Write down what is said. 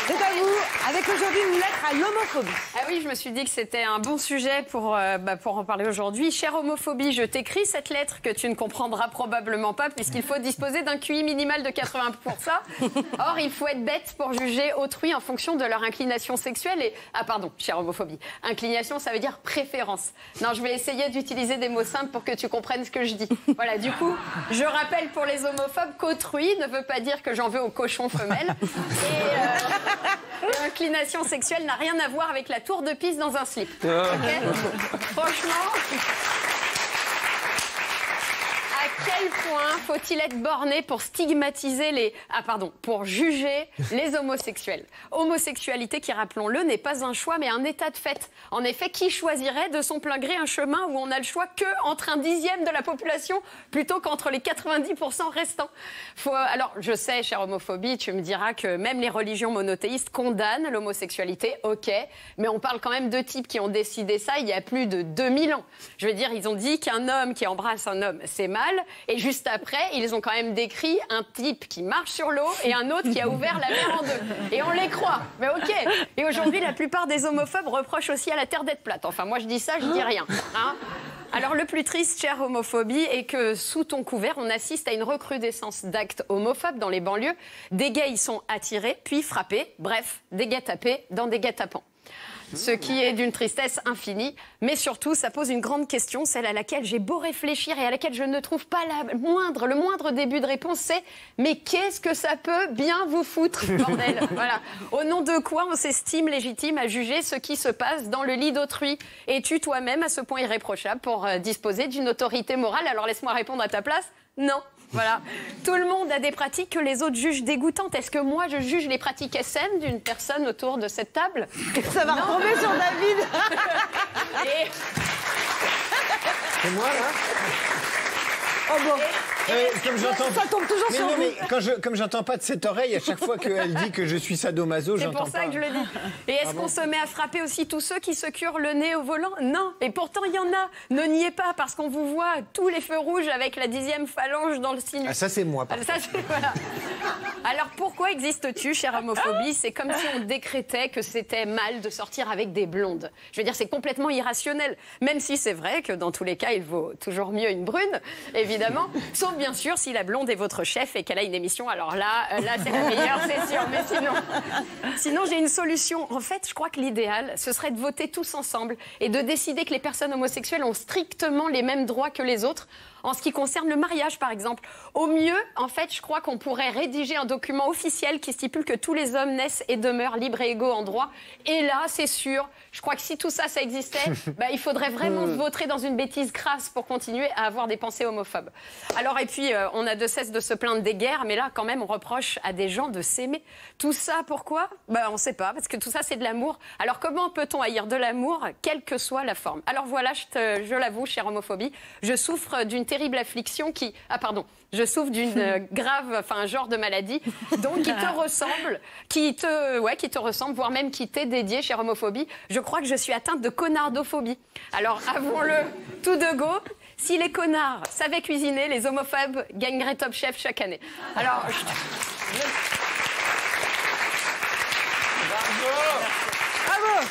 C'est à vous, avec aujourd'hui une lettre à l'homophobie. Ah oui, je me suis dit que c'était un bon sujet pour en parler aujourd'hui. Chère homophobie, je t'écris cette lettre que tu ne comprendras probablement pas puisqu'il faut disposer d'un QI minimal de 80 pour ça. Or, il faut être bête pour juger autrui en fonction de leur inclination sexuelle et... Ah pardon, chère homophobie. Inclination, ça veut dire préférence. Non, je vais essayer d'utiliser des mots simples pour que tu comprennes ce que je dis. Voilà, du coup, je rappelle pour les homophobes qu'autrui ne veut pas dire que j'en veux aux cochons femelles. Et... L'inclination sexuelle n'a rien à voir avec la tour de Pise dans un slip. Okay, franchement, à quel point faut-il être borné pour stigmatiser pour juger les homosexuels? Homosexualité qui, rappelons-le, n'est pas un choix mais un état de fait. En effet, qui choisirait de son plein gré un chemin où on n'a le choix que entre un dixième de la population plutôt qu'entre les 90% restants? Alors, je sais, chère homophobie, tu me diras que même les religions monothéistes condamnent l'homosexualité, ok, mais on parle quand même de types qui ont décidé ça il y a plus de 2000 ans. Je veux dire, ils ont dit qu'un homme qui embrasse un homme, c'est mal, et juste après, ils ont quand même décrit un type qui marche sur l'eau et un autre qui a ouvert la mer en deux. Et on les croit, mais ok. Et aujourd'hui, la plupart des homophobes reprochent aussi à la Terre d'être plate. Enfin, moi, je dis ça, je dis rien. Hein. Alors, le plus triste, chère homophobie, est que sous ton couvert, on assiste à une recrudescence d'actes homophobes dans les banlieues. Des gays y sont attirés, puis frappés. Bref, des gays tapés dans des gays tapants. Ce qui est d'une tristesse infinie, mais surtout, ça pose une grande question, celle à laquelle j'ai beau réfléchir et à laquelle je ne trouve pas le moindre début de réponse, c'est « Mais qu'est-ce que ça peut bien vous foutre, bordel ?» Voilà. Au nom de quoi on s'estime légitime à juger ce qui se passe dans le lit d'autrui? Es-tu toi-même à ce point irréprochable pour disposer d'une autorité morale? Alors laisse-moi répondre à ta place. Non. Voilà. Tout le monde a des pratiques que les autres jugent dégoûtantes. Est-ce que moi, je juge les pratiques SM d'une personne autour de cette table? Ça va retomber sur David. Et... C'est moi, là? Oh bon. Comme j'entends... Ça tombe toujours sur vous. Mais comme j'entends pas de cette oreille, à chaque fois qu'elle dit que je suis sadomaso, j'entends pas. C'est pour ça que je le dis. Et est-ce qu'on se met à frapper aussi tous ceux qui se curent le nez au volant? Non. Et pourtant, il y en a. Ne niez pas, parce qu'on vous voit tous les feux rouges avec la 10e phalange dans le sinus. Ah, ça, c'est moi. Voilà. Alors, pourquoi existes-tu, chère homophobie? C'est comme si on décrétait que c'était mal de sortir avec des blondes. Je veux dire, c'est complètement irrationnel. Même si c'est vrai que dans tous les cas, il vaut toujours mieux une brune, évidemment. Sauf bien sûr si la blonde est votre chef et qu'elle a une émission. Alors là c'est la meilleure, c'est sûr. Mais sinon j'ai une solution. En fait, je crois que l'idéal, ce serait de voter tous ensemble et de décider que les personnes homosexuelles ont strictement les mêmes droits que les autres en ce qui concerne le mariage, par exemple. Au mieux, en fait, je crois qu'on pourrait rédiger un document officiel qui stipule que tous les hommes naissent et demeurent libres et égaux en droit. Et là, c'est sûr, je crois que si tout ça, ça existait, il faudrait vraiment se vautrer dans une bêtise crasse pour continuer à avoir des pensées homophobes. Alors, et puis, on a de cesse de se plaindre des guerres, mais là, quand même, on reproche à des gens de s'aimer. Tout ça, pourquoi? On ne sait pas, parce que tout ça, c'est de l'amour. Alors, comment peut-on haïr de l'amour, quelle que soit la forme? Alors voilà, je l'avoue, chère homophobie, je souffre d'une terrible affliction je souffre d'une un genre de maladie, donc qui te ressemble, qui te ressemble, voire même qui t'est dédiée, chère homophobie. Je crois que je suis atteinte de connardophobie. Alors, avouons-le, tout de go, si les connards savaient cuisiner, les homophobes gagneraient Top Chef chaque année. Alors, Bravo! Bravo.